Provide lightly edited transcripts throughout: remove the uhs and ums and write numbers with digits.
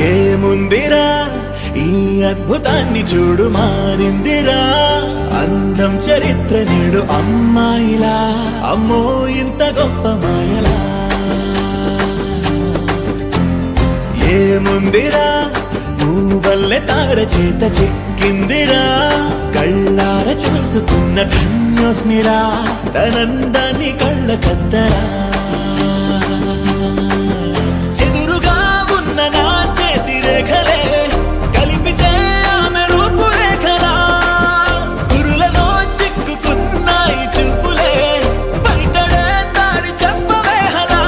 ఏముందిరా ఈ అద్భుతాన్ని చూడు, మారిందిరా అందం చరిత్ర నేడు అమ్మాయిలా, అమ్మో ఇంత గొప్ప మాయలా. ఏముందిరా నువ్వల్లే తార చేత చిక్కిందిరా, కళ్ళార చూసుకున్న ధన్యోస్మిరా, తనందాన్ని కళ్ళ కద్దరా. చెదురుగా ఉన్న నా చేతి రేఖలే కలిపితే ఆమె రూపురేఖలా, గురులలో చిక్కుకున్నాయి చూపులే, బయటడే దారి చెప్పవేహలా.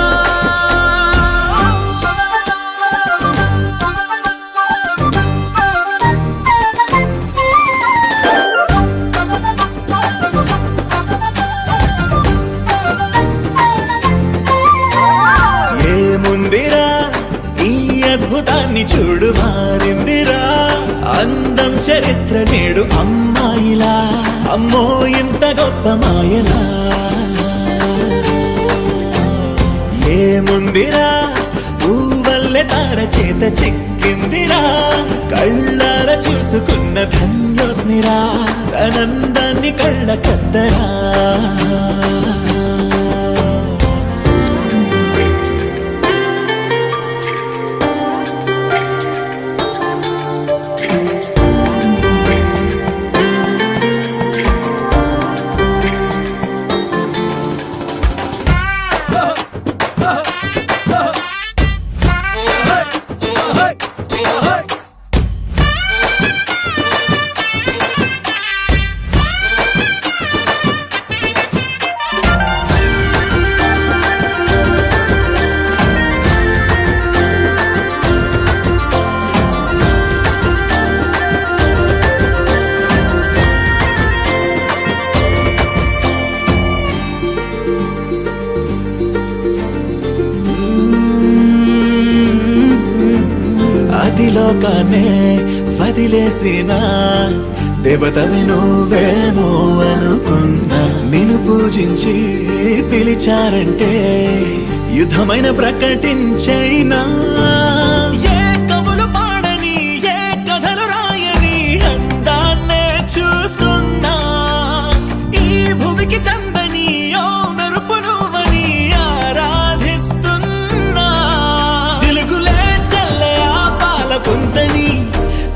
ఏముందిరా ఈ అద్భుతాన్ని చూడు, మారిందిరా అందం చరిత్ర నేడు అమ్మాయిలా, అమ్మో ఇంత గొప్ప మాయలా. ఏముందిరా నువ్వల్లే తార చేత చిక్కిందిరా, కళ్ళార చూసుకున్న ధన్యోస్మిరా, తనందాన్ని కళ్ళ కద్దరా. అదిలోకానే వదిలేసిన దేవతవి నువ్వేమో అనుకున్నా, నిన్ను పూజించి పిలిచారంటే యుద్ధమైన ప్రకటించైనా. ఏ కవులు పాడని ఏ కథలు రాయని అందాన్నే చూస్తున్నా, ఈ భూమికి చందని ఓ మెరుపు నువ్వని ఆరాధిస్తున్నా. చిలుగులే చల్లే ఆ పాల పుంతని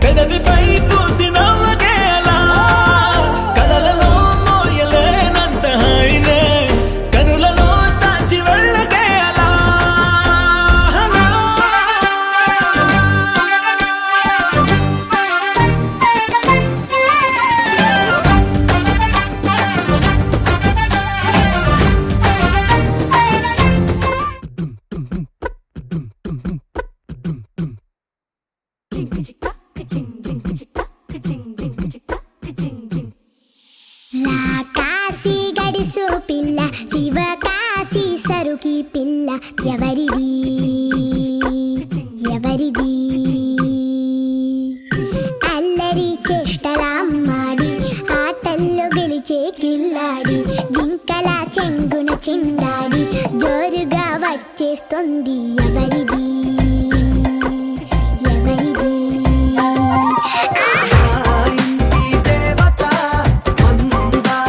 పెదవిపై పూసి నవ్వకేలా, కలలలో మోయలేనంత హాయినే కనులలో దాచి వెళ్ళకేలా. కాశీ గడిసు పిల్ల, శివ కాశీ సరుకి పిల్ల, ఎవరిది ఎవరిది? అల్లరి చేష్టలామ్మాడి, ఆటల్లో గెలిచే కిల్లాడి, జింకల చెంగున చిందాడి, జోరుగా వచ్చేస్తుంది ఎవరిది ఎవరిది? ఇంటి దేవత అందాల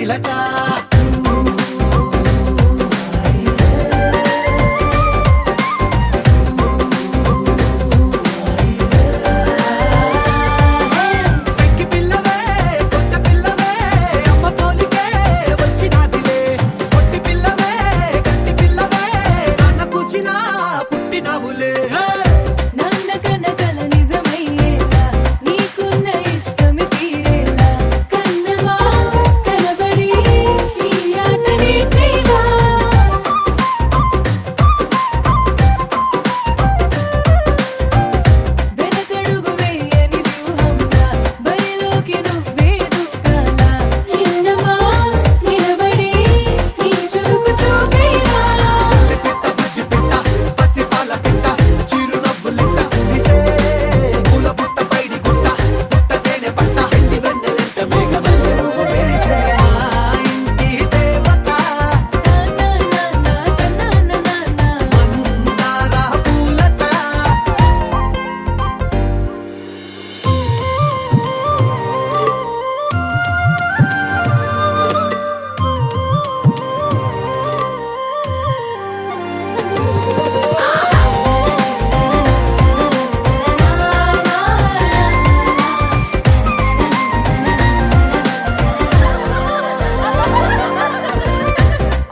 చిలక పెంకి పిల్లవే కొత్త పిల్లవే అమ్మ పోలికే వచ్చినాదిలే పొట్టి పిల్లవే గట్టి పిల్లవే నాన్న కూచిలా పుట్టినావులే నాన్న కనకల నిజమయ్యేలా నీకున్న ఇష్టమి తీరేలా కన్నవా కనబడి ఈ ఆటని చేయవా వెనకడుగు వేయని వ్యూహంగా బరిలోకి నువ్వే దుక్కాలా చిన్నవా నిలబడి నీ చురుకు చూపేలా పిట్ట బుజ్జి పిట్ట పసిపాల పిట్ట చిరునవ్వులిట్ట మురిసే పూల పుట్ట పైడి గుట్ట పుట్ట తేనె పట్ట ఎండి వెన్నెలెంట మేఘమల్లె నువ్వు మెరిసే మా ఇంటి దేవత మందార పూలత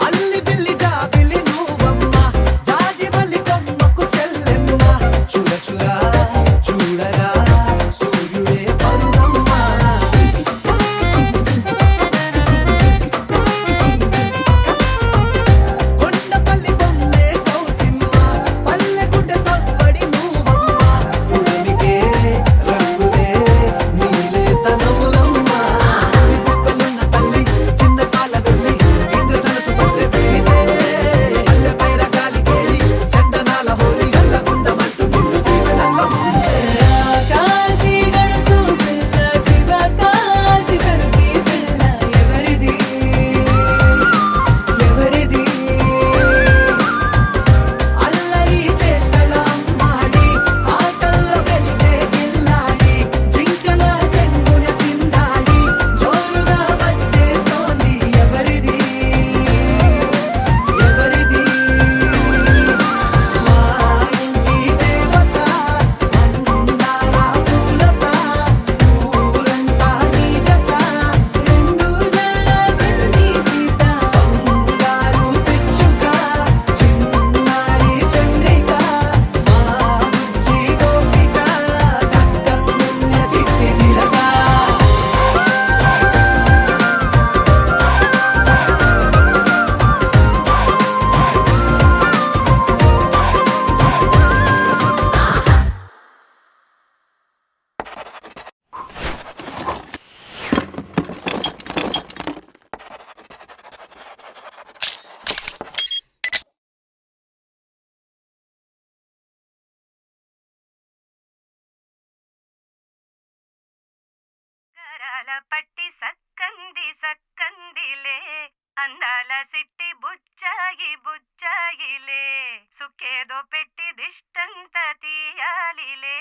అల్లి బిల్లి జాబిలి నువ్వమ్మ జాజి మల్లి కొమ్మకు చెల్లెమ్మ చూడ చూడ చూడగా సూర్యుడే పరుగమ్మ కొండపల్లి బొమ్మే కౌసిమ్మ పల్లెగుడ్డ సవ్వడి నువ్వమ్మ ఉడమికే రంగులే నీలే తనములమ్మ బుక్కలున్న తల్లి చిన్న కాల వెళ్ళి ఇంద్రధనుసు పల్లె వేసే పల్లె పైర గాలి కేలి చందనాల హోలీ చల్లగుండమంటూ నిన్ను జీవనంలో ముంచే కాశీ గడుసు పిల్ల శివ కాశీ సరుకి పిల్ల ఎవరిది ఎవరిది అల్లరి చేష్టల అమ్మాడి ఆటల్లో గెలిచే గిల్లాడి జింకల చెంగున చిందాడి జోరుగా వచ్చేస్తోంది ఎవరిది ఎవరిది మా ఇంటి దేవత మందార పూలత ఊరంతా నీ జత రెండు జల్ల చిన్ని సీత బంగారు పిచ్చుక చిన్నారి చంద్రిక మా బుజ్జి గోపిక సక్కనున్న చిట్టి చిలక గరాల పట్టి సక్కంది సక్కందిలే అందాల సిట్టి బుచ్చాయి బుచ్చాయిలే సుక్కేదో పెట్టి దిష్టంత తీయాలిలే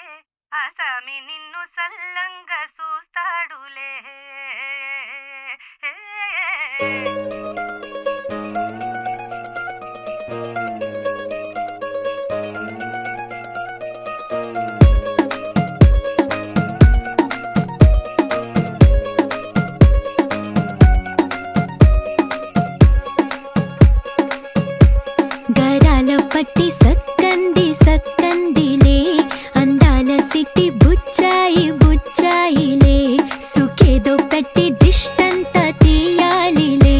ఆసామి నిన్ను సల్లంగా చూస్తాడులే గరాల పట్టి సక్కంది సక్కందిలే అందాల సిట్టి బుచ్చాయి బుచ్చాయిలే సుఖేదో పెట్టి దిష్టంత తీయాలిలే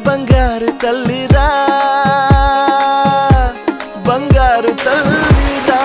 బంగారు తల్లిరా బంగారు తల్లిరా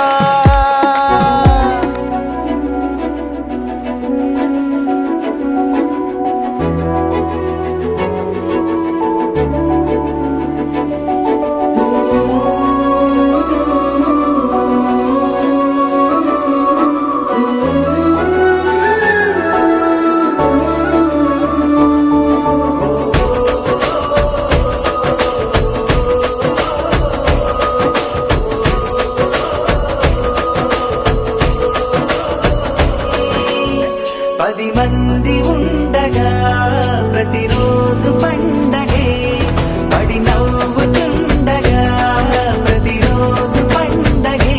పది మంది ఉండగా ప్రతిరోజు పండగే పడి నవ్వుతుండగా ప్రతిరోజు పండగే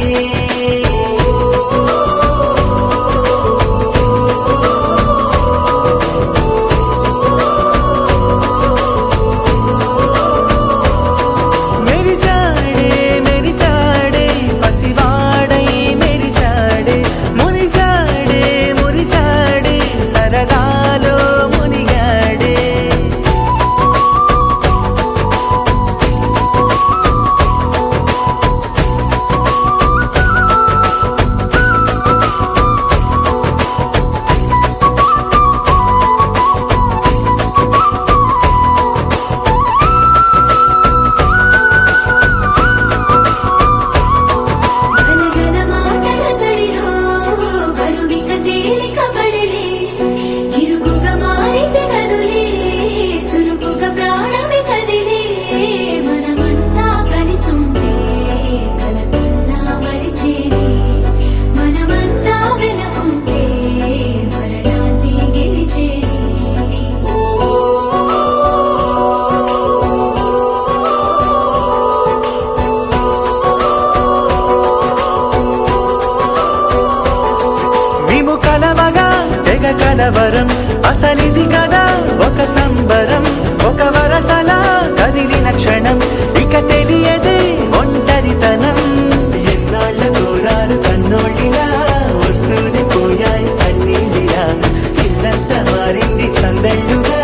మెరిసాడే మెరిసాడే పసివాడై మెరిసాడే మురిసాడే మురిసాడే సరదాలో మునిగాడే గలగల మాటల సడిలో బరువిక తేలిక పడలే ఇరుకుగా మారితే కదులే చురుకుగా ప్రాణమి కదిలే మనమంతా కలిసుంటే కలకున్నా మరిచేనే మనమంతా వెనకుంటే మరణాన్ని గెలిచేనే మేము కలవగా తెగ కలవరం అసలిది కదా ఒక సంబరం ఒక వరసలా కదిలిన క్షణం ఇక తెలియదే ఒంటరితనం ఎన్నాళ్ళ కోరాలు కన్నోళ్ళిలా వస్తూనే పోయాయి కన్నీళ్ళిలా ఇల్లంతా మారింది సందళ్ళుగా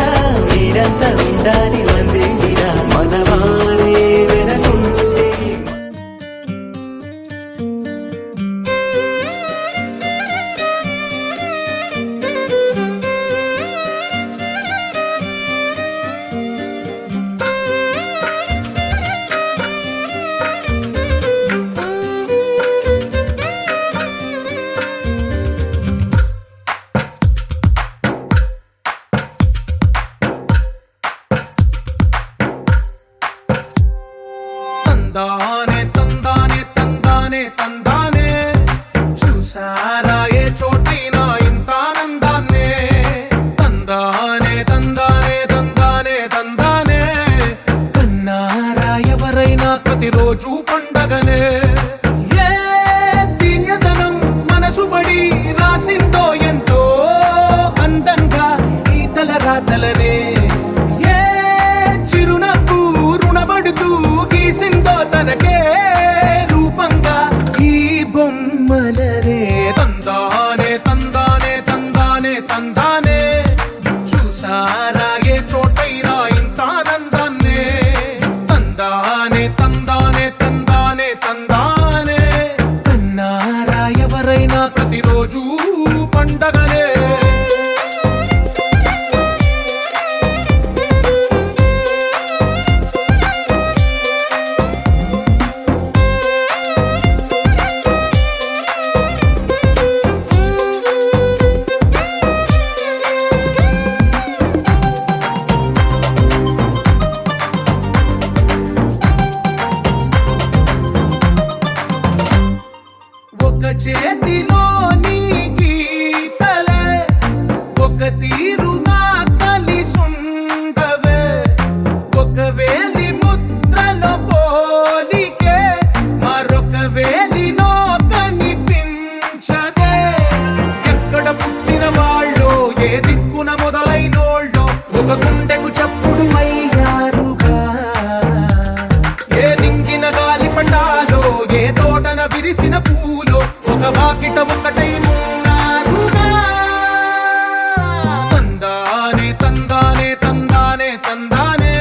మీరంతా ఉండాలి వందేళ్ళిలా మనవారే వెనకుంటే తందానే తందానే తందానే తందానే చూసారా ఏ చోటైనా ఇంత ఆనందాన్నే తందానే తందానే తందానే తందానే కన్నారా ఎవరైనా ప్రతిరోజు పండగనే ఏ తీయదనం మనసు పడి రాసిందో ఎంతో అందంగా ఈ తల రాతలనే ఏ చిరునవ్వు రుణపడుతూ గీసిందో తనకే రూపంగా ఈ బొమ్మలనే తందానే తందానే తందానే తందానే చూసారా ఏ చోటైనా ఇంత ఆనందాన్నే తందానే తందానే తందానే తందానే కన్నారా ఎవరైనా ప్రతిరోజు పండగనే ఒక చేతిలో నీ గీతలే ఒక తీరుగా కలిసుండవే ఒక వేలి ముద్రలో పోలికే మరొక వేలిలో కనిపించదే ఎక్కడ పుట్టిన వాళ్ళో ఏ దిక్కున మొదలైనోళ్ళో ఒక గుండెకు చప్పుడు అయ్యారుగా ఏ దింగిన గాలి పటాలో ఏ తోటన విరిసిన పూలో ఒక వాకిట ఒకటై ఉన్నారుగా తందానే తందానే తందానే తందానే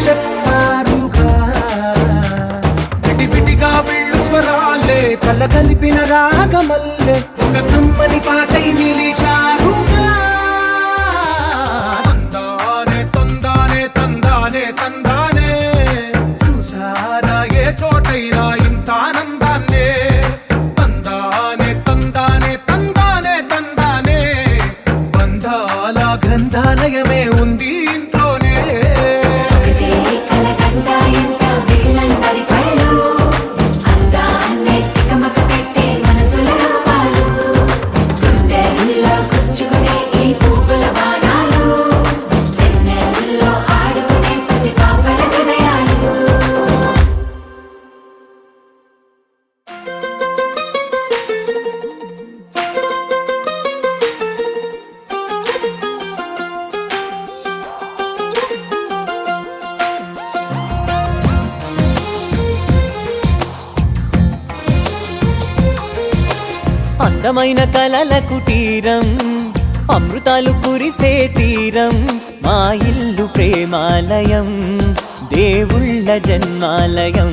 చెప్పారుగా విడివిడిగా వెళ్ళు స్వరాలే కల కలిపిన రాగమల్లె ఒక కమ్మని పాటై నిలిచారుగా తందానే తందానే తందానే తందానే చూసారా ఏ చోటైనా ఇంత ఆనందాన్నే తందానే తందానే తందానే తందానే బంధాల గ్రంథాలయమే ఉంది ఇంట్లోనే ఒకటే కలకండ ఎంత వీళ్ళందరి కళ్ళు అందాన్నే తికమక పెట్టే మనసుల రూపాలు గుండెల్లో గుచ్చుకునే ఈ పువ్వుల బాణాలు వెన్నెల్లో ఆడుకునే పసిపాపల హృదయాలు అందమైన కలల కుటీరం అమృతాలు కురిసే తీరం మా ఇల్లు ప్రేమాలయం దేవుళ్ళ జన్మాలయం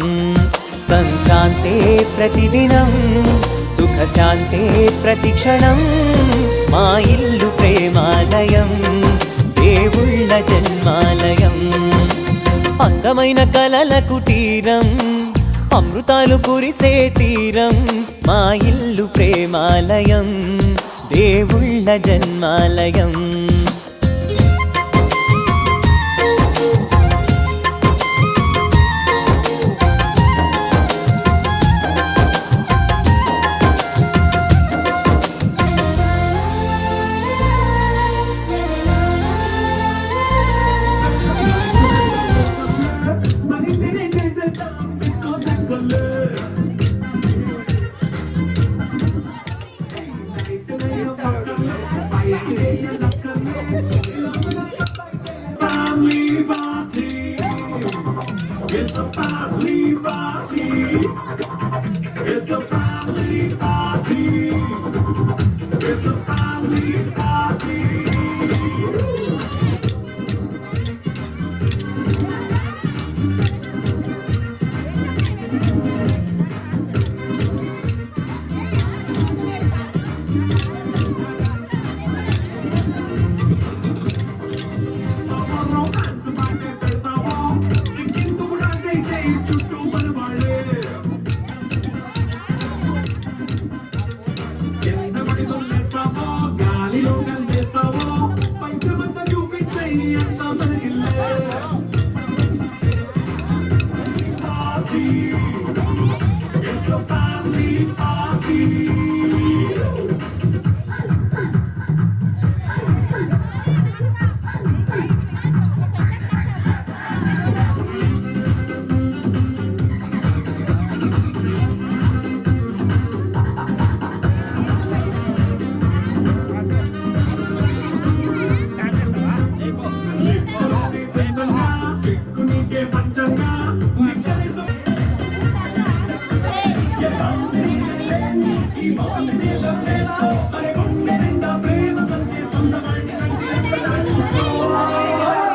సంక్రాంతే ప్రతిదినం సుఖశాంతే ప్రతిక్షణం మా ఇల్లు ప్రేమాలయం దేవుళ్ళ జన్మాలయం అందమైన కలల కుటీరం అమృతాలు కురిసే తీరం మా ఇల్లు ప్రేమాలయం దేవుళ్ళ జన్మాలయం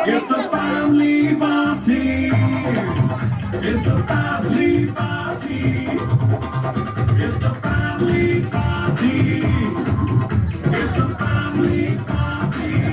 It's a family party. It's a family party. It's a family party. It's a family party.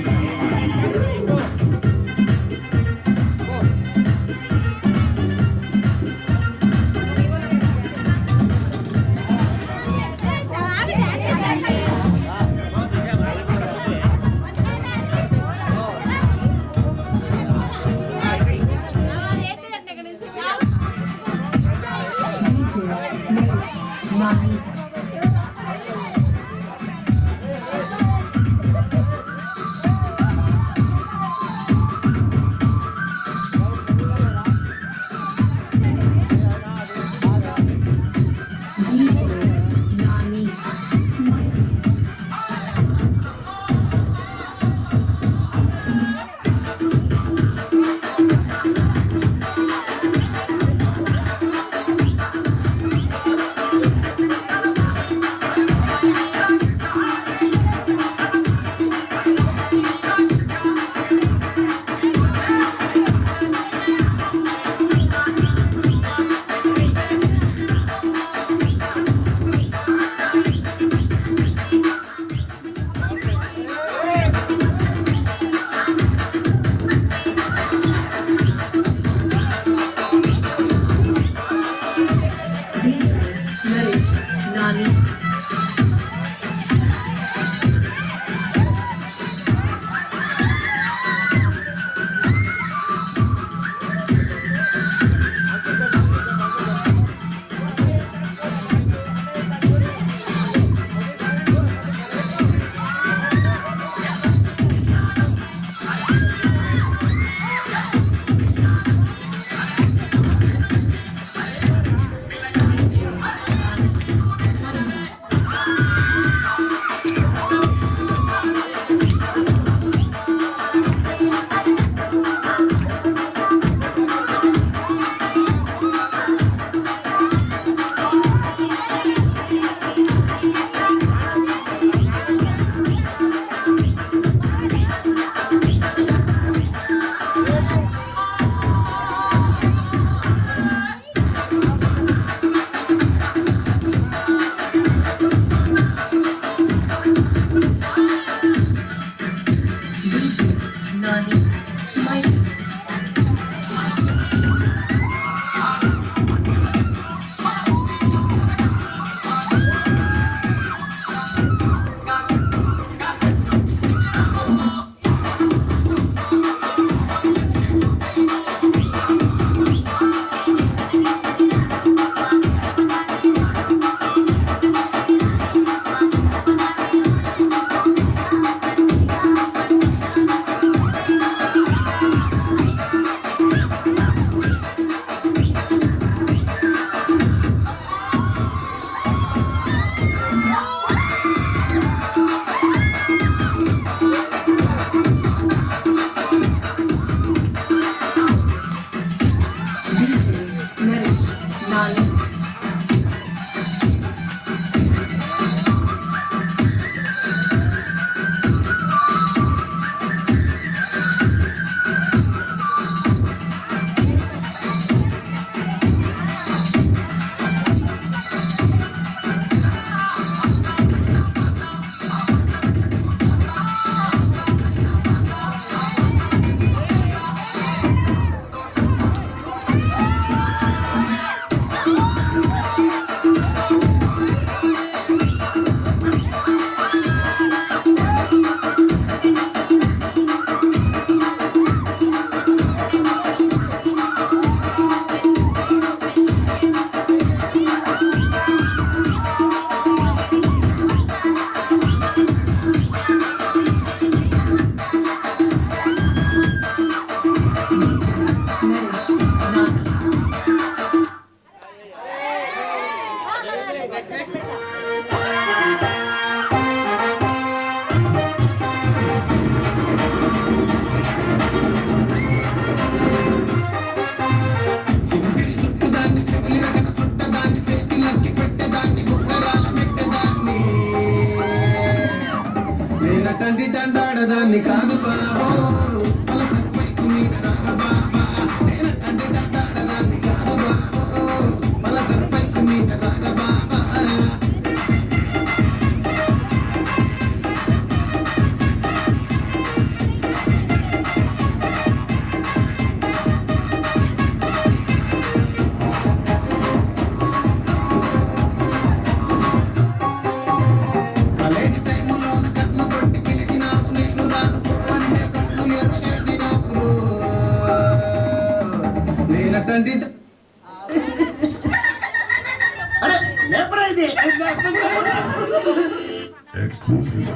సింగిడి చుట్టుదాన్ని చెవిలి రకన చుట్టదాన్ని సేతిలకి పెట్టేదాన్ని గుండరాల పెట్టేదాన్ని నేనటండి దండాడదాన్ని కాదు బాబో పలసరి పైకు మీద రాగ బాబా నేనటండి దండాడదాన్ని కాదు బాబో పలసరి పైకు మీద రాగ బాబా కాలేజీ టైములో కన్ను కొట్టి పిలిచినావు నేను రాను అంటే కళ్ళు ఎర్ర చేసినావు నేనటండి Exclusive.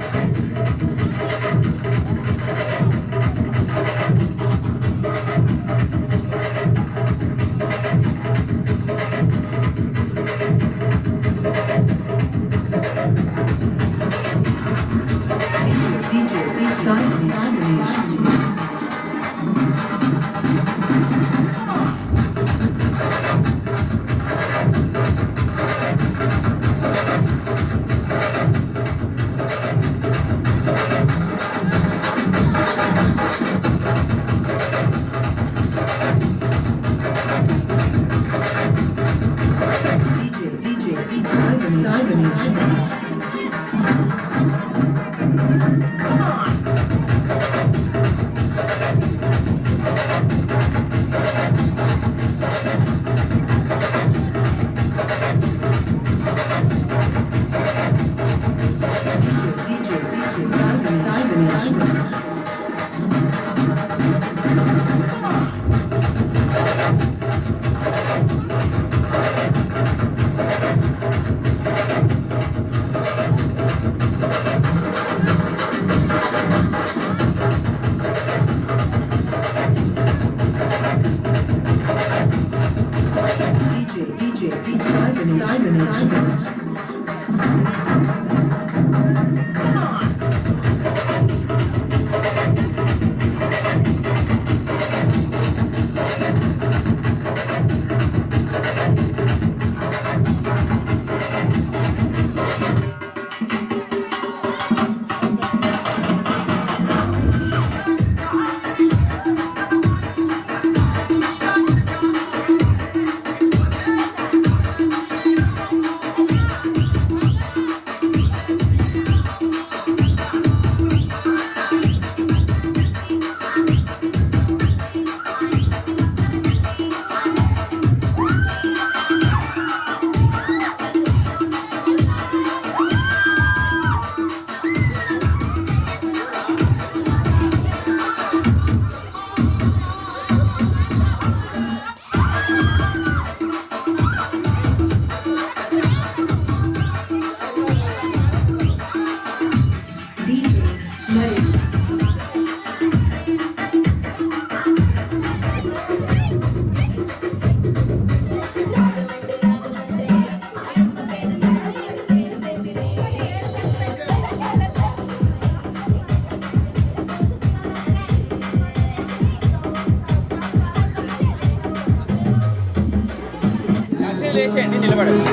వేసేయండి, నిలబడండి,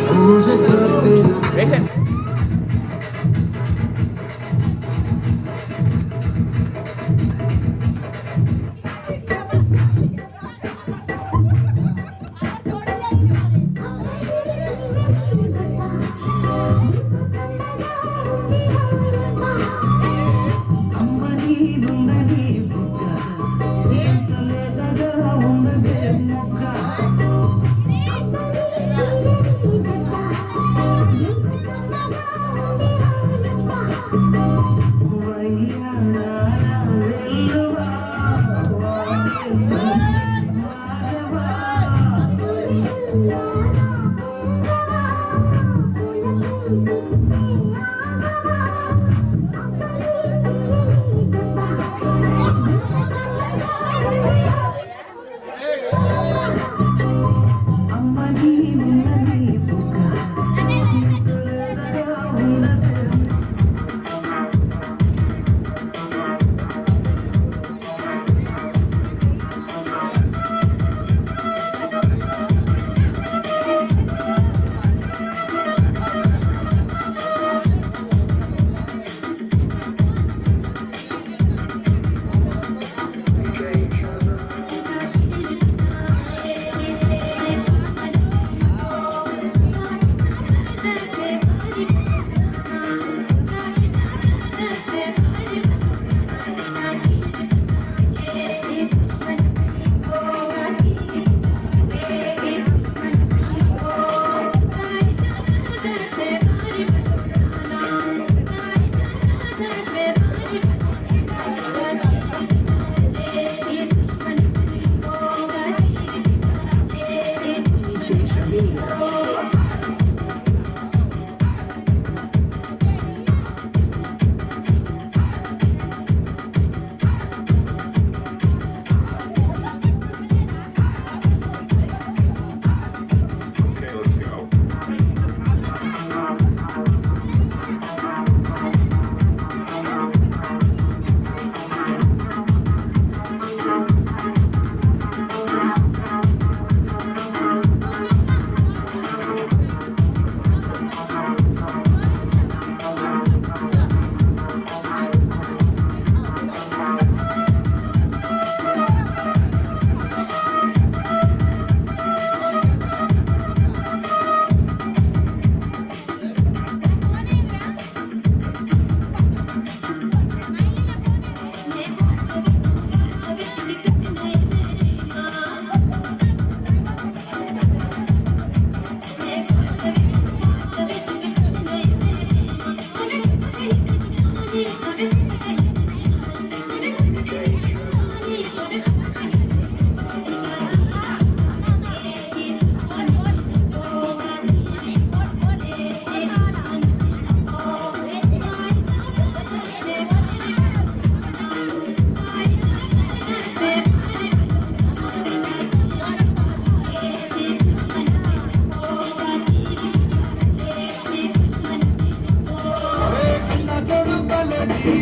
వేసేయండి.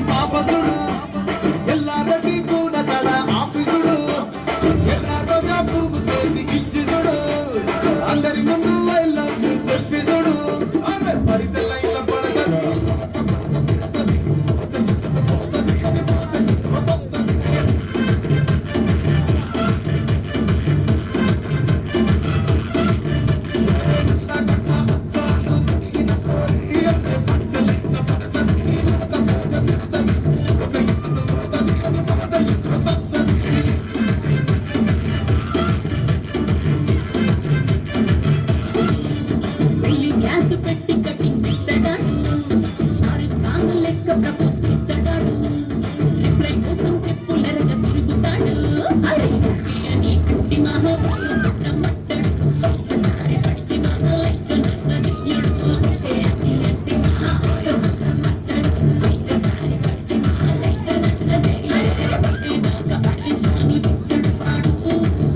పాపసుడు ఎల్లారెడ్డి కూడా కడ ఆఫీసుడు ఎర్రగా పువ్వు సేతికిచ్చి చూడు అందరి ముందు ఐ లవ్ యూ చెప్పి చూడు అరే పడితే లైన్ల పడగదు పెళ్లి గ్యాస్ పెట్టి కటింగ్ ఇస్తాడాడు షారుఖ్ ఖాన్ లెక్క ప్రపోజ్ చేస్తాడాడు రిప్లై కోసం చెప్పులరగా తిరుగుతాడు అరే ఓకే అని కట్టి మహాబాలు రమ్మట్టాడు ఒక్కసారి పడితే మహా లెక్క నన్నదియ్యడు ఎత్తి మహాబాలు రమ్మట్టాడు ఒక్కసారి పడితే మహా లెక్క నన్నదియ్యడు పట్టేదాకా పరేషాను చేస్తాడు వాడు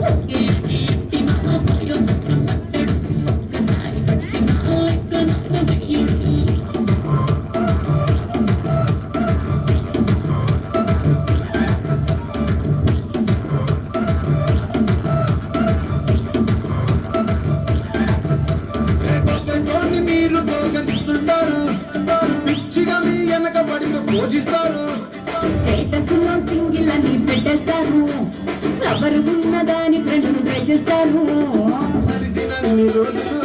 ఓకే అని ఎత్తి మహాబాలు రమ్మట్టాడు ఒక్కసారి పడితే మహా లెక్క నన్నదియ్యడు గొప్పతోని మీరు దోగనిస్తుంటారు పిచ్చిగా మీ వెనక పడిన పూజిస్తారు స్టేటస్ లో సింగిల్ అని పెట్టేస్తారు ఎవరు ఉన్నదాని ఫ్రెండ్ను ట్రై చేస్తారు కలిసినన్ని రోజులు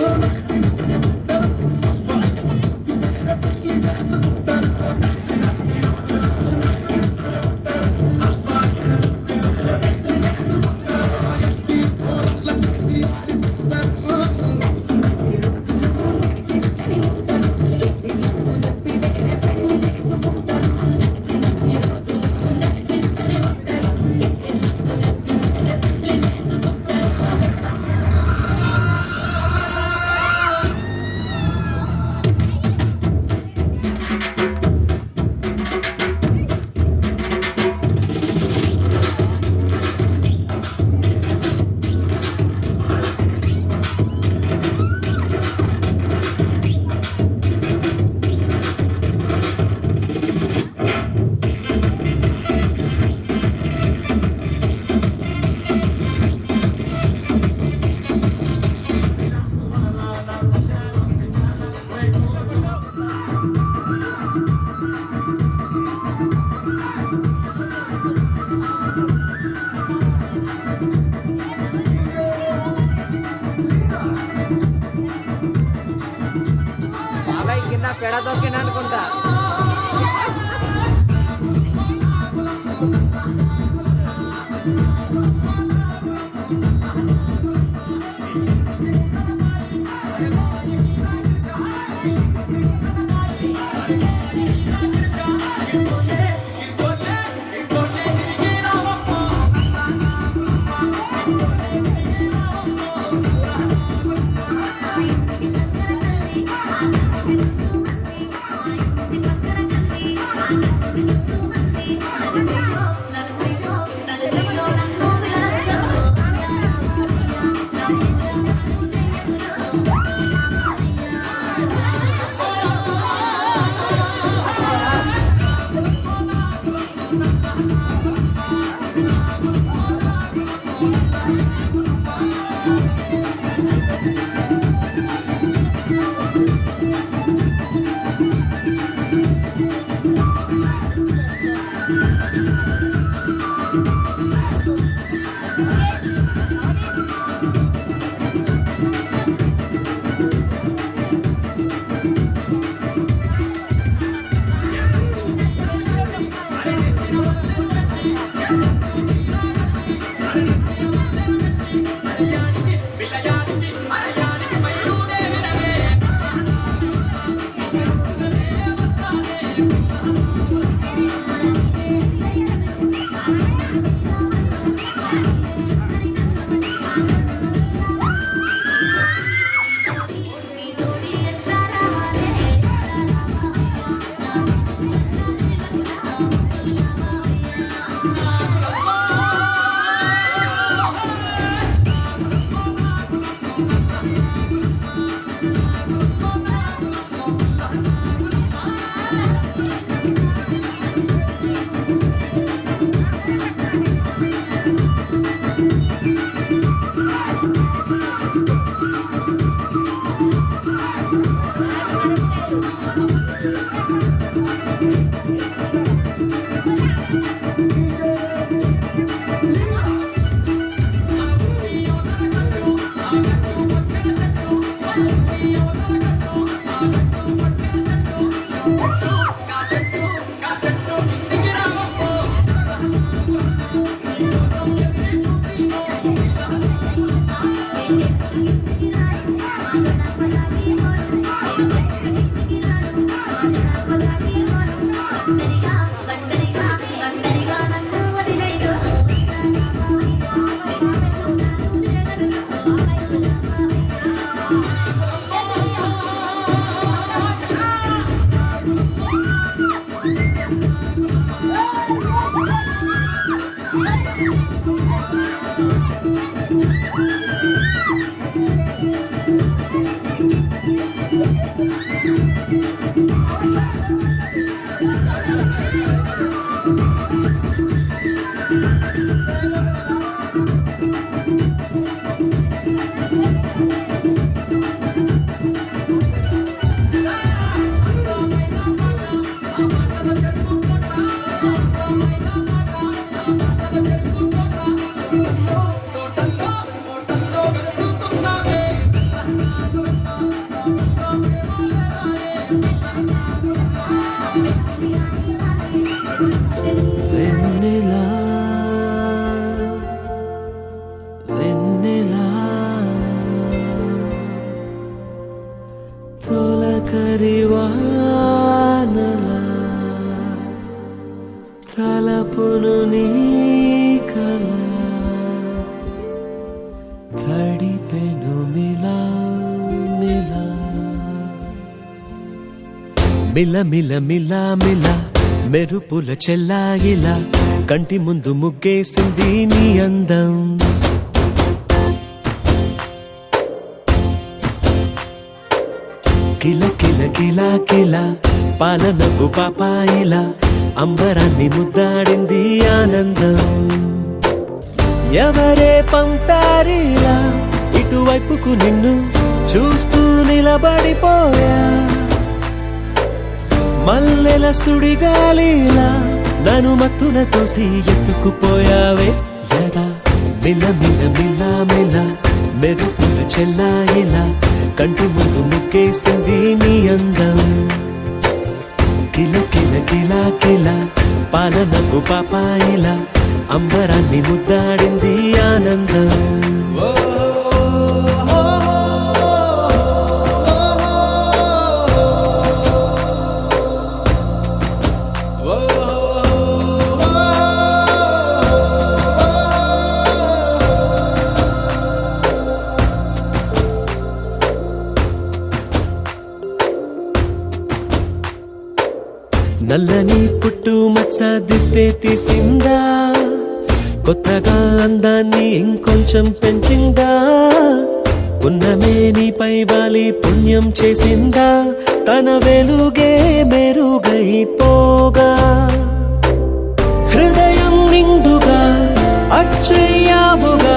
బాబాయ్ కింద పెడ దొక్కిన అనుకుంటా మిల మిల మిల మిల మెరుపుల చెల్లాయిలా కంటి ముందు ముగ్గేసింది నీ అందం. కిల కిల కిల కిల పాలనపు పాపాయిలా అంబరాన్ని ముద్దాడింది ఆనందం. ఎవరే పంపారిలా ఇటువైపుకు నిన్ను చూస్తూ నిలబడిపోయా. మల్లెల సుడిగాలిలా నన్ను మత్తున తోసి ఎత్తుకుపోయావే యదా. మిల మిల మిల మిల మెరుపుల చెల్లాయిలా కంటి ముందు ముక్కేసింది నీ అందం. కిల కిల కిల కిల పాలనకు పాపాయిలా అంబరాన్ని ముద్దాడింది ఆనందం. నల్లని పుట్టు మచ్చ దిష్టే తీసిందా, కొత్తగా అందాన్ని ఇంకొంచెం పెంచిందా. ఉన్నమే నీపై వాలి పుణ్యం చేసిందా, తన వెలుగే మెరుగైపోగా. హృదయం నిండుగా అచ్చయ్యావుగా,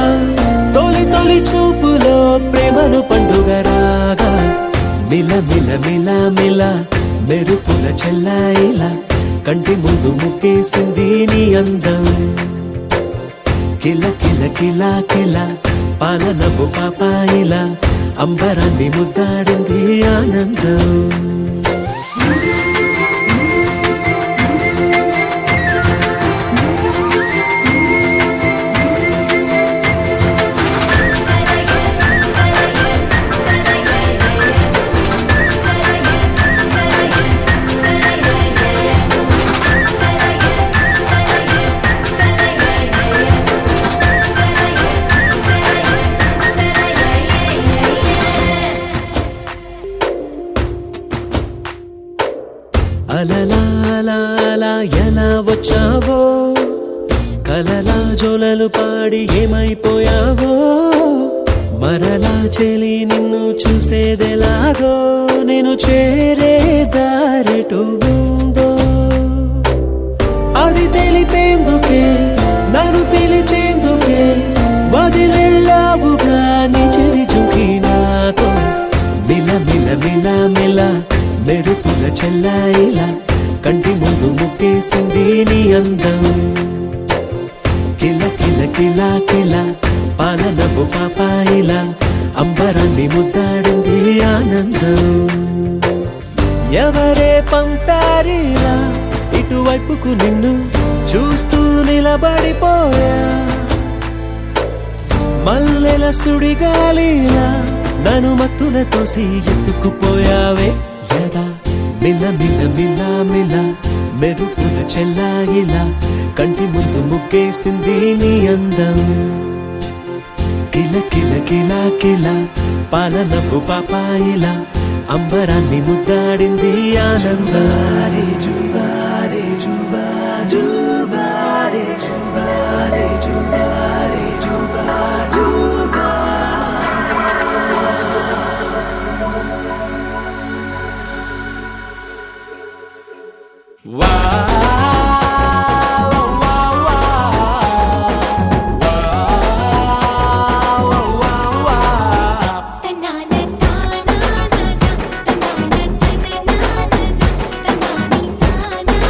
తొలి తొలి చూపులో ప్రేమను పండుగ రాగా. మిల మిల మిల మిల మెరుపుల చెల్లాయిలా కంటి ముందు ముక్కేసింది నీ అందం. కిల కిల కిల కిల పాలనపు పాపాయిలా అంబరాన్ని ముద్దాడింది ఆనందం. అలలా అలా అలా ఎలా వచ్చావో, కలలా జోలలు పాడి ఏమైపోయావో. మరలా చెలి నిన్ను చూసేదెలాగో, నేను చేరే దారెటు ఉందో అది తెలిపేందుకే నన్ను పిలిచేందుకే వదిలెళ్ళావుగా నీ చెవి చుంకి నాతో. మిల మిల మిల మిల మెరుపుల చెల్లాయిలా కంటి ముందు ముక్కేసింది నీ అందం. కిల కిల కిల కిల పాలనపు పాపాయిలా అంబరాన్ని ముద్దాడింది ఆనందం. ఎవరే పంపారిలా ఇటువైపుకు నిన్ను చూస్తూ నిలబడిపోయా. మల్లెల సుడిగాలిలా నన్ను మత్తున తోసి ఎత్తుకుపోయావే యదా. మిల మిల మిల మిల మెరుపుల చెల్లాయిలా కంటి ముందు ముగ్గేసింది నీ అందం. కిల కిల కిల కిల పాలనపు పాపాయిలా అంబరాన్ని ముద్దాడింది ఆనందం. తన్నాన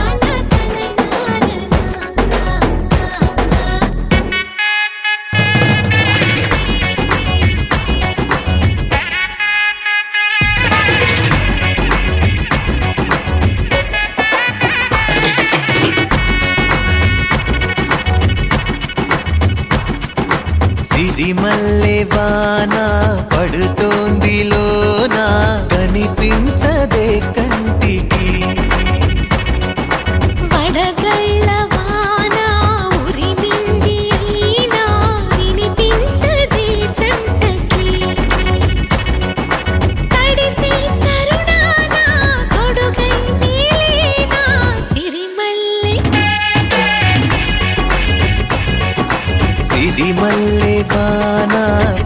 సిరిమల్లె వాన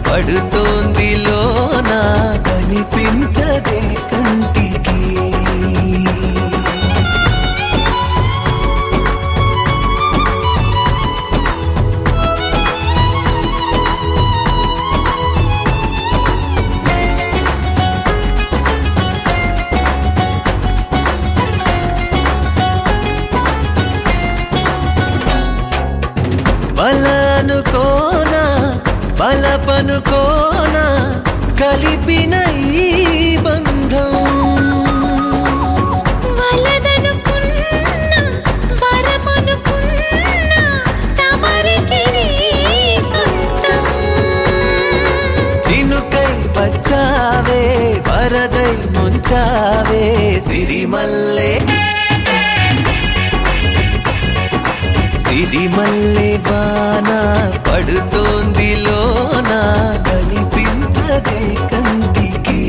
పడుతోంది లోన కనిపించదే కంటికి బలనుకోనా బలపనుకోనా కలిపిన ఈ బంధం చినుకై వచ్చావే వరదై ముంచావే సిరిమల్లె సిరిమల్లె వాన పడుతోంది లోన కనిపించదే కంటికి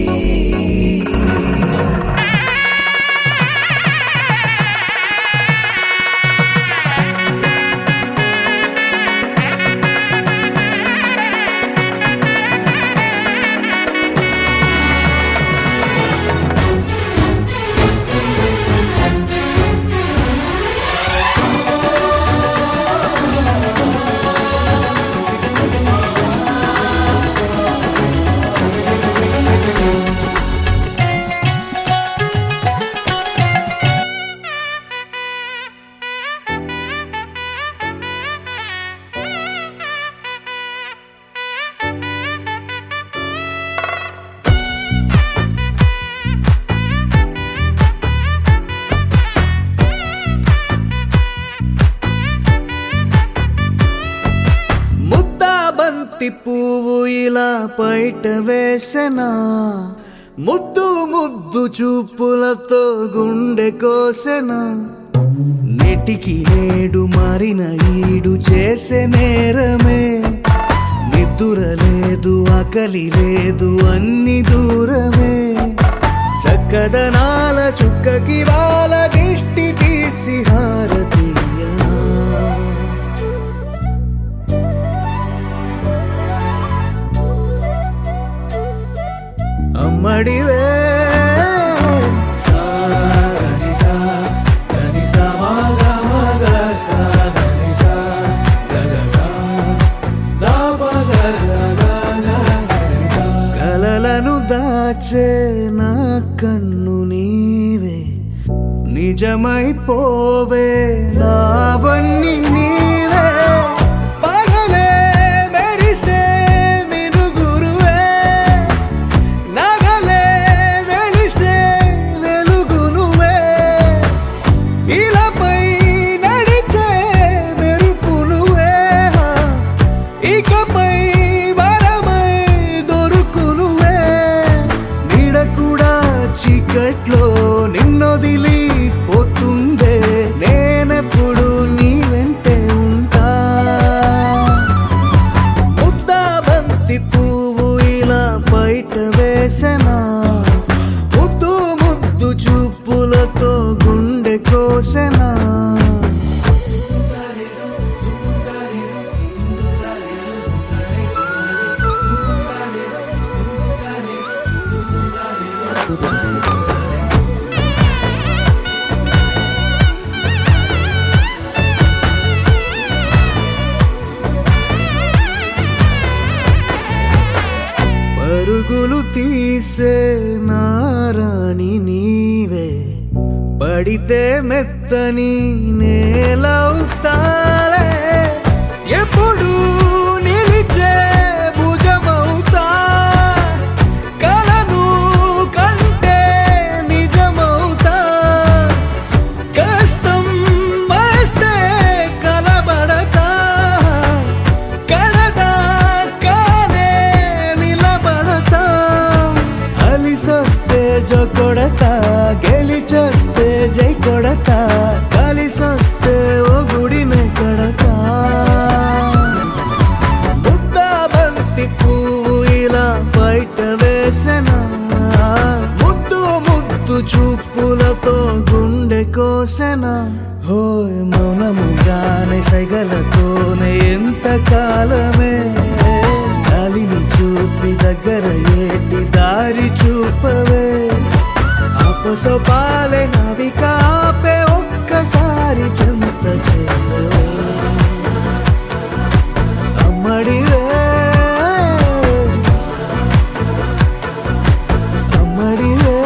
పువ్వు ఇలా బయట వేసెనా ముద్దు ముద్దు చూపులతో గుండె కోసెనా నెటికి నేడు మారిన ఈడు చేసే నేరమే నిద్దుర లేదు ఆకలి లేదు అన్ని దూరమే చక్కదనాల చుక్కకి వాళ్ళ దిష్టి తీసి హారతీయనా అమ్మడివే కలలను దాచే నా కన్ను నీవే నిజమైపోవే నావన్నీ నీవే పగలే మెరిసే మినుగురువే నగలే వెలిసే వెలుగు నువ్వే ఇలాపై నడిచే మెరుపు నువ్వే ఇకపై వరమై దొరుకు నువ్వే నీడ కూడా చీకట్లో నిన్నొదిలి పోతుందే నేనెప్పుడు నీ వెంటే ఉంటా ముద్దా బంతి పువ్వు ఇలా బయట వేసెనా ముద్దు ముద్దు చూపులతో గుండె కోసెనా పరుగులు తీసే నారాణి నీవే పడితే మెత్తని నేలవుతాలే ఎప్పుడు నిలిచే భుజమవుతా కలను కంటే నిజమవుతా కష్టం వస్తే కలబడతా కడదాకానే నిలబడతా అలిసొస్తే జో కొడతా గెలిచొస్తే జై కొడతా కలిసొస్తే ఓ గుడినే కడతా ముద్దా బంతి పువ్వు ఇలా బయట వేసెనా ముద్దు ముద్దు చూపులతో గుండె కోసెనా హోయ్ మౌనముగానే సైగలతోనే ఎంత కాలమే జాలిని చూపి దగ్గర ఏటి దారి చూపవే అపసోపాలే నావిక ఆపే ఒక్కసారి చెంత చేరవే అమ్మడివే అమ్మడివే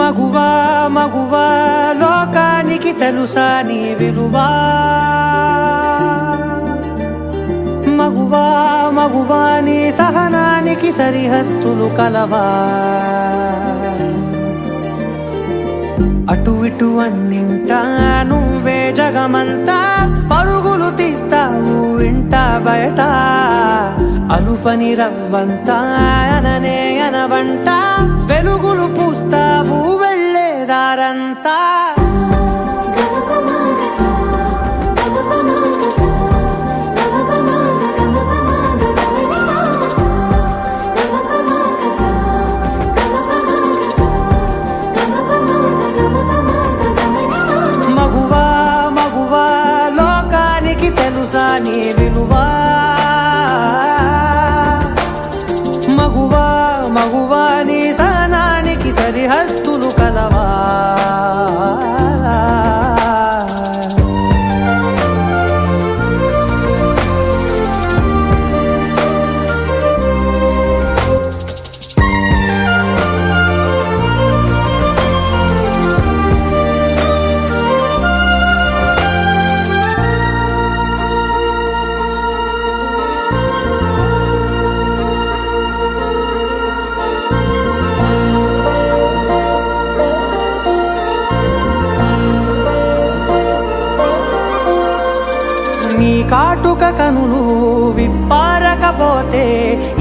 మగువా మగువా లోకానికి తెలుసా నీ విలువా మగువా మగువా నీ సహనానికి సరిహద్దులు కలవా అటు ఇటు అన్నింటా నువ్వే జగమంతా పరుగులు తీస్తావు ఇంట బయట అలుపని రవ్వంతా అననే అనవంట వెలుగులు పూస్తావు వెళ్ళేదారంతా మగువా మగువా లోకానికి తెలుసా నీ విలువా మగువా మగువా నీ సహనానికి సరిహద్దులు కలవా నీ కాటుక కనులు విప్పారకపోతే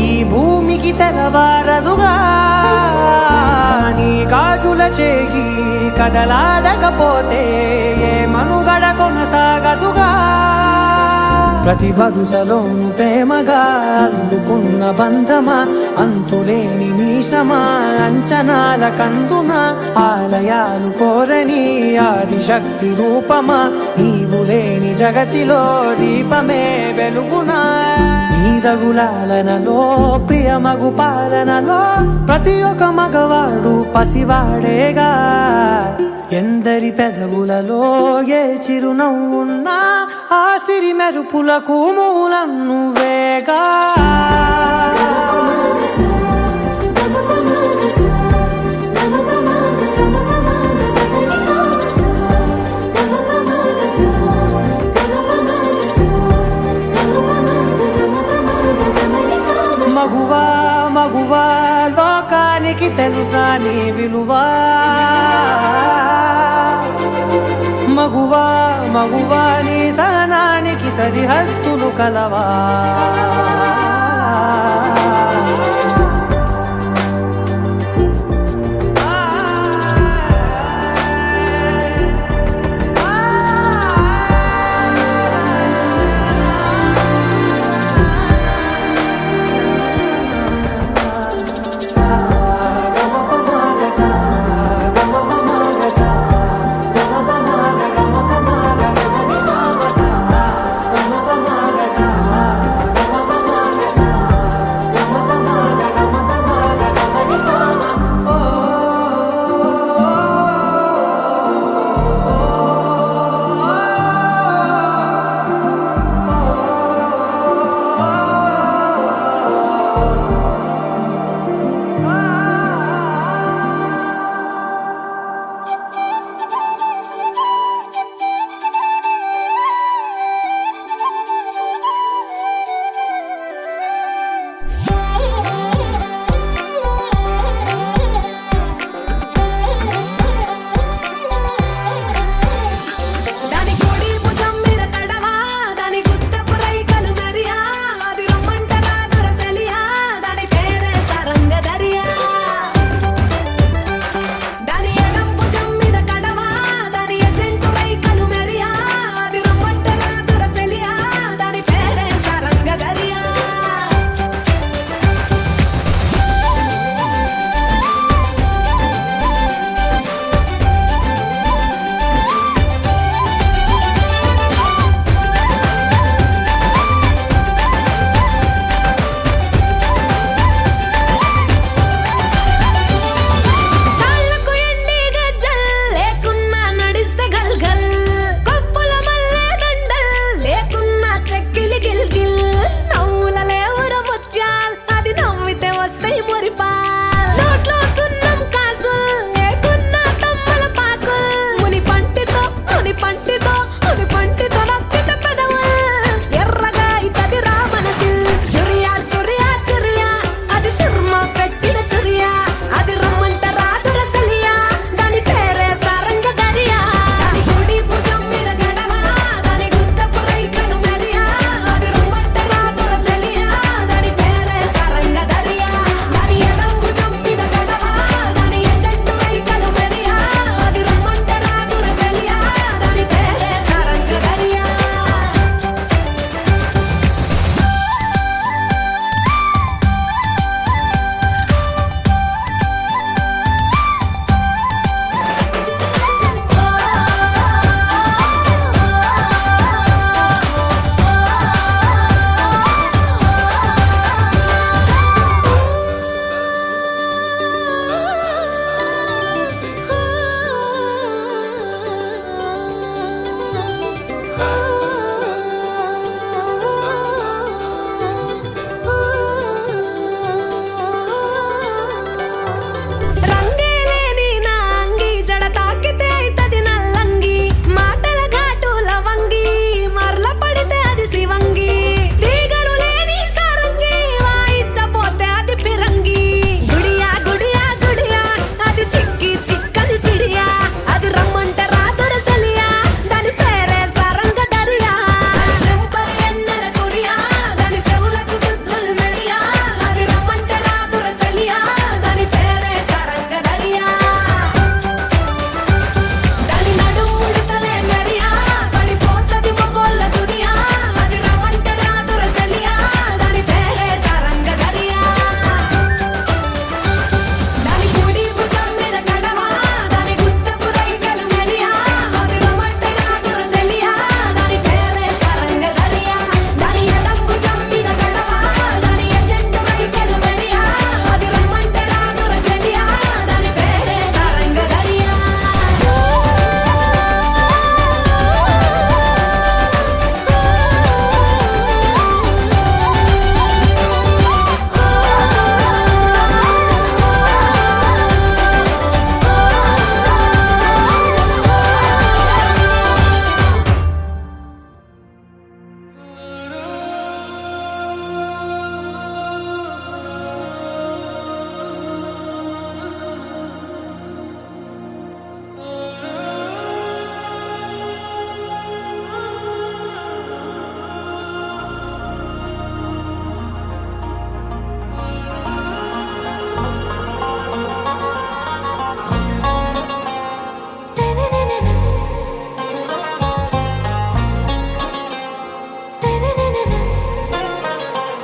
ఈ భూమికి తెలవారదుగా నీ గాజుల చేయి కదలాడకపోతే ఏ మనుగడ కొనసాగదుగా ప్రతి వరుసలోను ప్రేమగా అల్లుకున్న బంధమా అంతులేని నీశమా అంచనాల కందున ఆలయాలు కోరని ఆదిశక్తి రూపమా నీవు లేని జగతిలో దీపమే వెలుగునా నీదగులాలనలో ప్రియమగు పాలనలో ప్రతి ఒక్క మగవాడు పసివాడేగా ఎందరి పెదవులలో ఏ చిరునవ్వున్నా ఆ సిరి మెరుపులకు మూలం నువ్వేగా మగువా మగువా లోకానికి తెలుసా నీ విలువా మగువా మగువా నీ సహనానికి సరిహద్దులు కలవా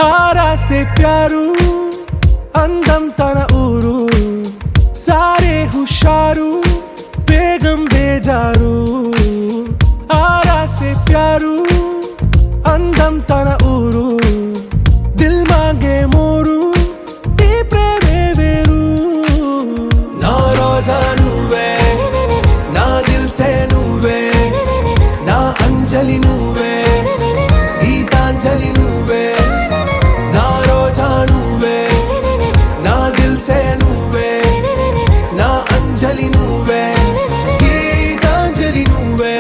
ఆరా సే ప్యారు అందం తన ఊరు సారే హుషారు బేగం బేజారు ఆరా సే ప్యారు అందం తన ఊరు దిల్ మాంగే మోరు ఈ ప్రేమే వేరు నా రోజా నువ్వే నా దిల్ సే నువ్వే నా అంజలి నువ్వే గీతాంజలి నువ్వే నా రోజా నువ్వే నా దిల్ సే నువ్వే నా అంజలి నువ్వే గీతాంజలి నువ్వే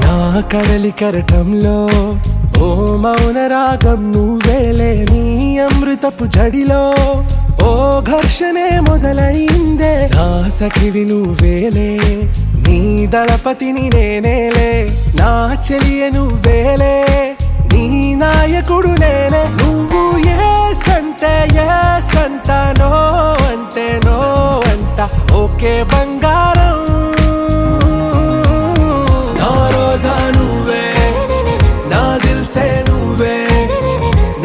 నా కడలి కరటంలో ఓ మౌన రాగం నువ్వేలే నీ అమృతపు జడిలో ఓ ఘర్షణే మొదలైందే నా సఖివి నువ్వేలే నీ దళపతిని నేనేలే నా చెలియ నువ్వేలే నీ నాయకుడు నేనే నువ్వు ఏ సంట నో అంటే నో అంట ఓకే బంగారం నా రోజా నువ్వే నా దిల్ సే నువ్వే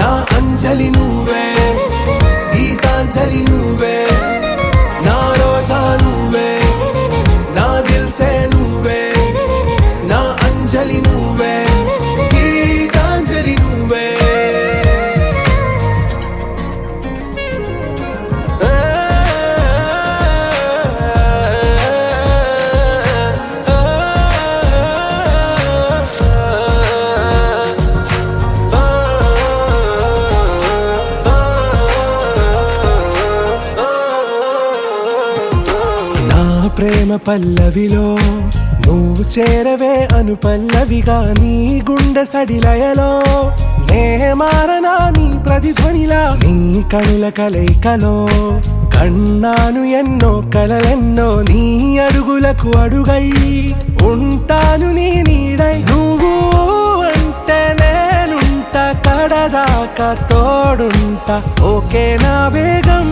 నా అంజలి నువ్వే గీతాంజలి నువ్వే నా రోజా నువ్వే నా దిల్ సే నువ్వే నా అంజలి నువ్వే గీతాంజలి నువ్వే ప్రేమ పల్లవిలో నువ్వు చేరవే అను పల్లవిగా నీ గుండె సడిలయలో నే మారనా నీ ప్రతిధ్వనిలా నీ కనుల కలయికలో కన్నాను ఎన్నో కలలెన్నో నీ అడుగులకు అడుగై ఉంటాను నీ నీడై నువ్వు అంటే నేనుంట కడదాకా తోడుంటా ఓకే నా బేగం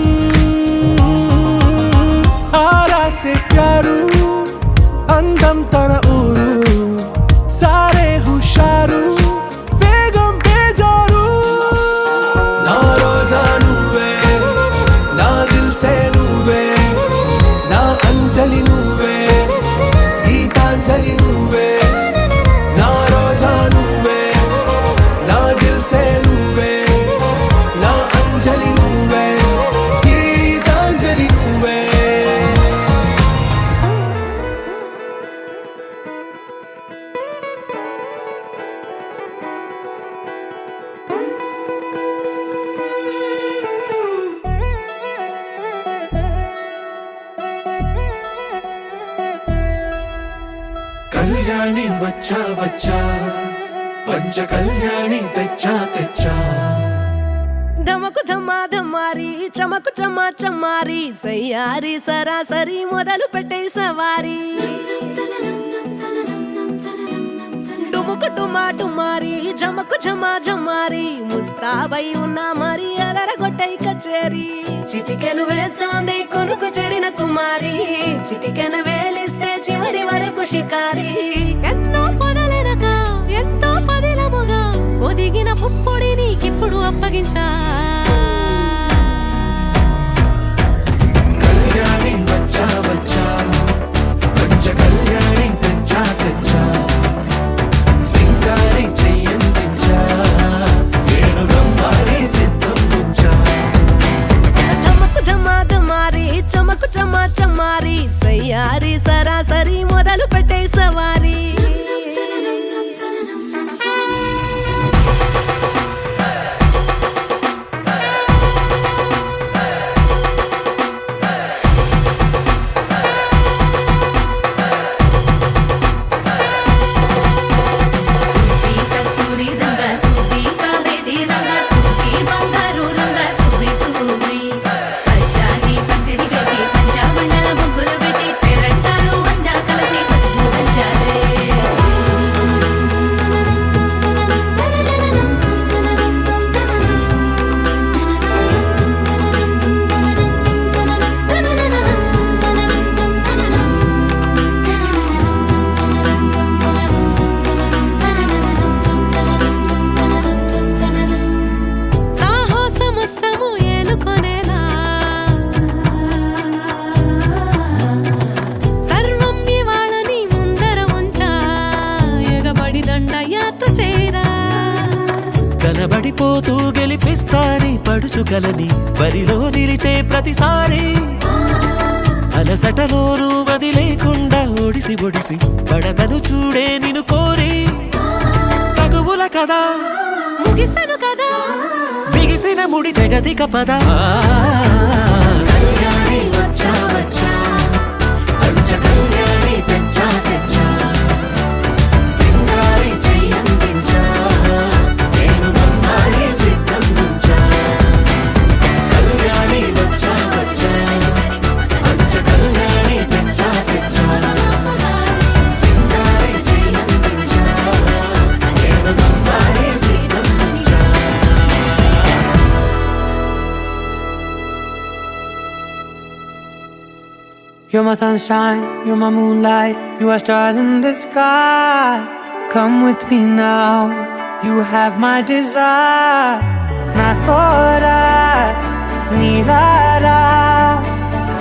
ఆరా సే ప్యారు అందం తన ఊరు సారే హుషారు బేగం బేజారు నా రోజా నువ్వే నా దిల్ సే నువ్వే నా అంజలి నువ్వే గీతాంజలి నువ్వే నా రోజా నువ్వే నా దిల్ సే నువ్వే నా అంజలి నువ్వే గీతాంజలి నువ్వే కళ్యాణి వచ్చా వచ్చా పంచ కళ్యాణి తెచ్చా తెచ్చా ధమకు ధమా ధమారి చమకు చమా చమారి సయ్యారి సరాసరి మొదలు పెట్టే సవారి డుముకు టుమా టుమారి జమకు ఝమా ఝమారి ముస్తాబై ఉన్నా మరి అలరగొట్టై కచేరి చిటికెను వేస్తోంది కొనుకు చెడిన కుమారి చిటికెను వేలిస్తే చివరి వరకు షికారి ఎన్నో పొదలెనక ఎంతో పదిలముగా ఒదిగిన పుప్పొడి నీకిప్పుడు అప్పగించా కళ్యాణి వచ్చా వచ్చా పంచ కళ్యాణి తెచ్చా తెచ్చా సింగారి చెయ్యందించా ఏనుగమ్మారి సిద్ధం ఉంచా ధమకు ధమా ధమారి చమకు చమా చమారి సయ్యారి సరాసరి మొదలు పెట్టే సవారి కనబడిపోతూ గెలిపిస్తాని పడుచుకలని బరిలో నిలిచే ప్రతిసారి అలసటలోనూ వదిలేకుండా ఒడిసి ఒడిసి పడతను చూడే నిన్ను కోరి తగువుల కదా ముగిసను కదా బిగిసిన ముడి తెగదిక పద కళ్యాణి వచ్చా వచ్చా పంచ కళ్యాణి తెచ్చా తెచ్చా సింగారి చెయ్యందించా నేను నమ్మాలి సిద్ధందించా కళ్యాణి వచ్చా వచ్చా పంచ కళ్యాణి తెచ్చా తెచ్చా సింగారి చెయ్యందించా నేను నమ్మాలి సిద్ధందించా. You're my sunshine, you're my moonlight, you are stars in the sky. Come with me now, you have my desire. Nakora, Nilara,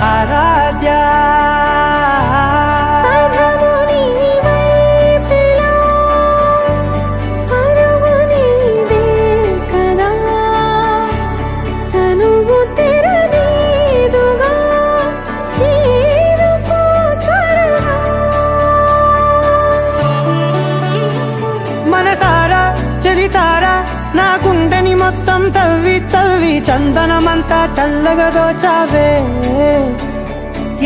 Aradhya. మనసారా చలితారా నా గుండెని మొత్తం తవ్వి తవ్వి చందనమంతా చల్లగా దోచావే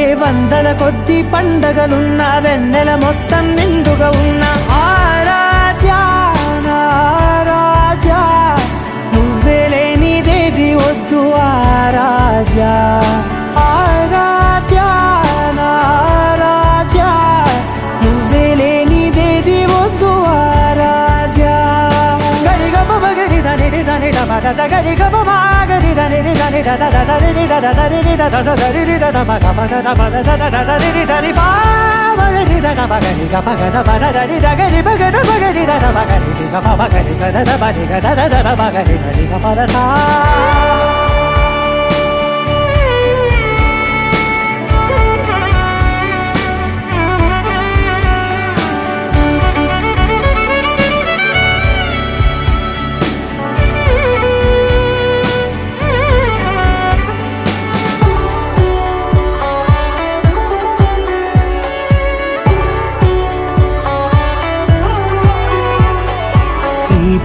ఏ వందల కొద్ది పండగలున్న వెన్నెల మొత్తం నిండుగా ఉన్న ఆరాధ్య నా ఆరాధ్య నువ్వే లేనిదేది వద్దు ఆరాధ్య ఆరాధ్య నా ఆరాధ్య నువ్వే లేనిదేది వద్దు ఆరాధ్య గరిగ బగరి దని దని దమద గరిగ బగరి దని దని దద దని దద దని దద దని దద మగ మగ దద దద దని దని బాగరి దద బగరి గ బగ బద దని దగరి బగర బగరి దద బగరి గ బగరి గ దద బగరి గ దద దద బగరి దని గ బద సా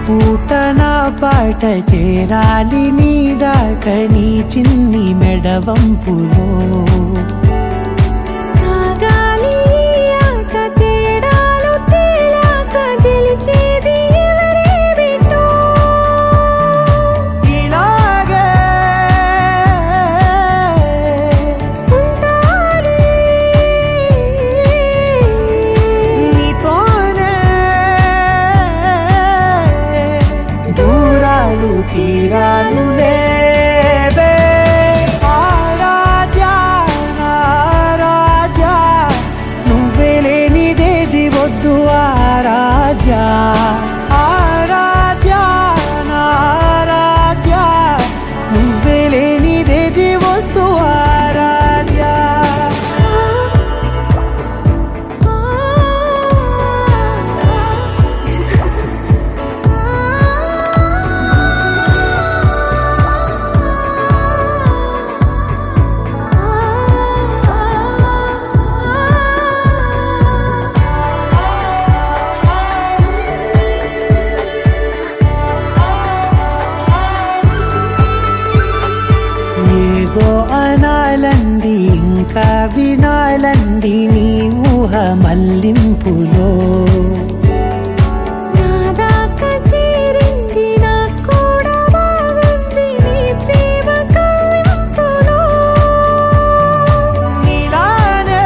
పూట నా పాట చేరాలి నీ దాకా నీ చిన్ని మెడవంపులో సాగాలి ఆట తేడాలు తేలాక గెలిచేది ఎవరే బిడ్డో ఇలాగే ఉంటాలి నీతోనే దూరాలు తీరాలు లేవే ఆరాధ్య నా ఆరాధ్య నువ్వే లేనిదేది వద్దు ఆరాధ్య ఆరాధ్య నా ఆరాధ్య నువ్వే లేనిదేది వద్దు ఆరాధ్య ఏదో అనాలండి ఇంకా వినాలండి నీ ఊహ మల్లింపులో నా దాకా చేరింది నాకు కూడా బాగుంది నీ ప్రేమ కవ్వింపులో నీలానే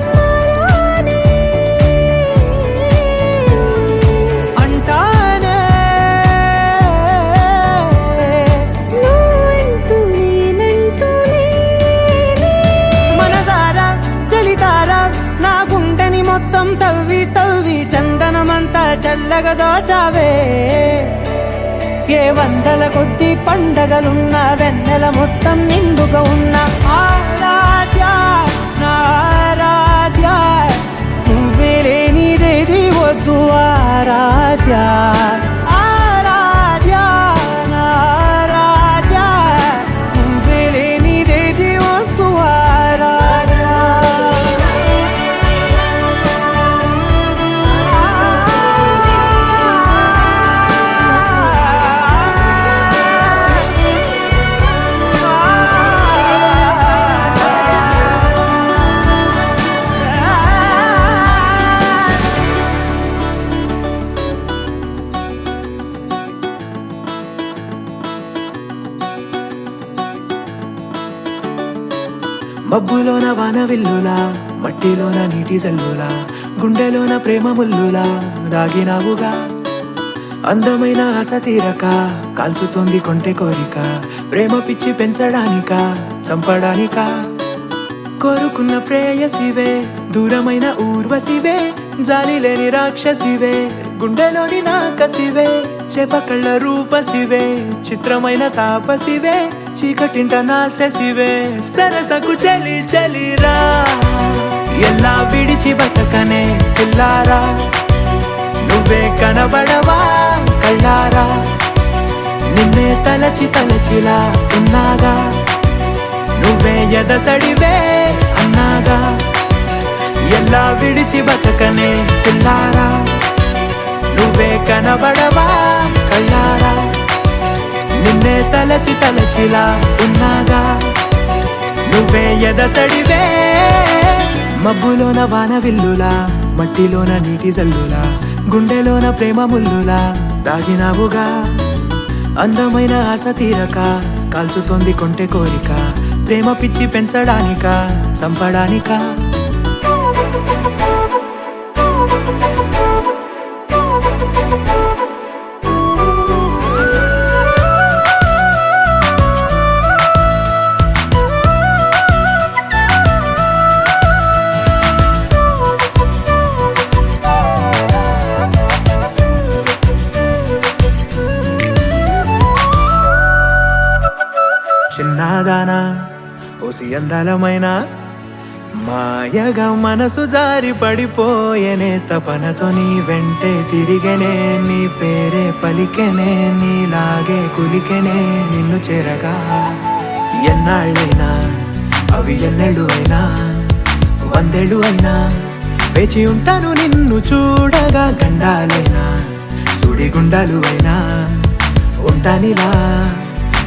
మరానే అంటానే నువ్వంటూ నేనంటూ లేనే మనసారా చలితారా నా గుండెని మొత్తం తవ్వి తవ్వి చందనమంతా చల్లగా దోచావే ఏ వందల కొద్ది పండగలున్న వెన్నెల మొత్తం నిండుగా ఉన్న ఆరాధ్య నా ఆరాధ్య నువ్వే లేనిదేది వద్దు ఆరాధ్య మబ్బులోన వాన విల్లులా, మట్టిలోన నీటి జల్లులా, గుండెలోన ప్రేమ ముల్లులా దాగినావుగా. అందమైన ఆశ తీరక కాల్చుతోంది కొంటె కోరిక, ప్రేమ పిచ్చి పెంచడానిక చంపడానిక. కోరుకున్న ప్రేయసివే, దూరమైన ఊర్వశివే, జాలి లేని రాక్షసివే, గుండెలోని నాకసివే, చేపకళ్ళ రూపసివే, చిత్రమైన తాపసివే, చీకటింట నాశసివే, సరసకు చలి చలిరా. ఎలా విడిచి బతకనే పిల్లారా, నువ్వే కనబడవా కళ్ళారా, నిన్నే తలచి తలచిలా ఉన్నాగా, నువ్వే ఎదసడివే అన్నాగా. ఎలా విడిచి బతకనే పిల్లారా, నువ్వే కనబడవా కళ్ళారా, నిన్నే తలచి తలచిలా ఉన్నాగా, నువ్వే ఎదసడివే. మబ్బులోన వాన విల్లులా, మట్టిలోన నీటి జల్లులా, గుండెలోన ప్రేమ ముల్లులా దాగినావుగా. అందమైన ఆశ తీరక కాల్చుతోంది కొంటె కోరిక, ప్రేమ పిచ్చి పెంచడానిక చంపడానిక. చిన్నదానా ఓసి అందలమైన, మాయగా మనసు జారి పడిపోయేనే, తపనతో నీ వెంటే తిరిగనే, నీ పేరే పలికెనే, నీలాగే కులికెనే నిన్ను చేరగా. ఎన్నాళ్ళైనా అవి ఎన్నెళ్ళు అయినా, 100 ఏళ్ళు అయినా వేచి ఉంటాను నిన్ను చూడగా. గండాలైనా సుడిగుండాలు అయినా ఉంటానిలా,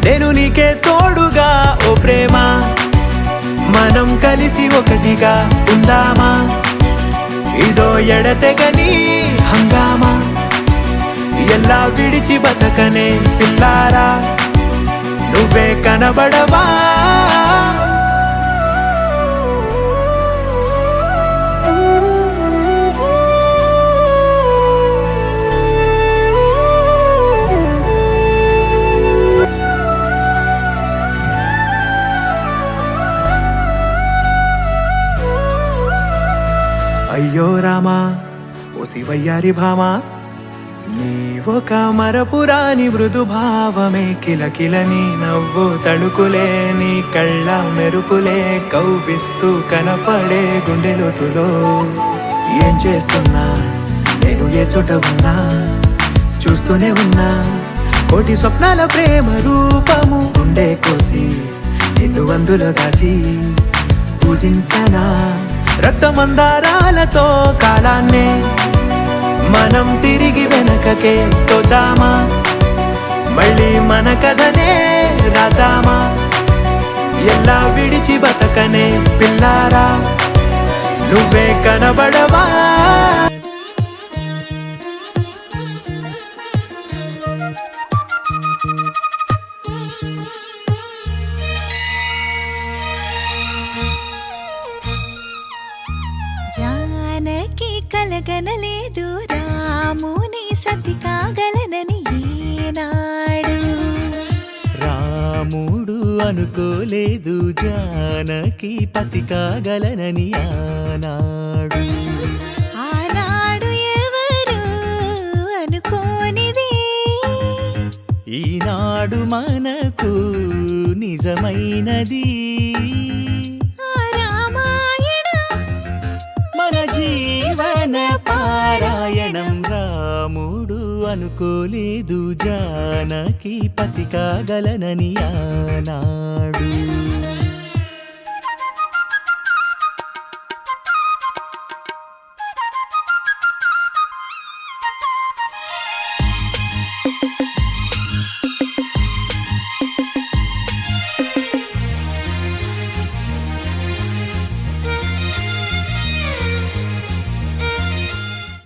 నేను నీకే తోడుగా. ఓ ప్రేమ, మనం కలిసి ఒకటిగా ఉందామా, ఇదో ఎడతెగని హంగామా. ఎలా విడిచి బతకనే పిల్లారా, నువ్వే కనబడవా. అయ్యో రామా ఓ శివయ్యారి భామా, నీవొక మరపురాని మృదు భావమే, కిలకిలని నవ్వు తడుకులే, నీ కళ్ళ మెరుపులే కవ్విస్తూ కనపడే గుండెలోతులో. ఏం చేస్తున్నా నేను ఏ చోట ఉన్నా, చూస్తూనే ఉన్నా కోటి స్వప్నాల ప్రేమ రూపము. గుండె కోసి నిన్ను అందులో దాచి పూజించనా, రక్తమందారాలతో కాలాన్నే మనం తిరిగి వెనకకే తోద్దామా, మళ్ళీ మన కథనే రాద్దామా. ఎలా విడిచి బతకనే పిల్లారా, నువ్వే కనబడవా. జానకి కలగనలేదు రాముని సతి కాగలనని ఈనాడు, రాముడు అనుకోలేదు జానకి పతి కాగలనని ఆనాడు. ఆనాడు ఎవరు అనుకోనిది, ఈనాడు మనకు నిజమైనది. మన జీవన పారాయణం, రాముడు అనుకోలేదు జానకి పతి కాగలనని ఆనాడు.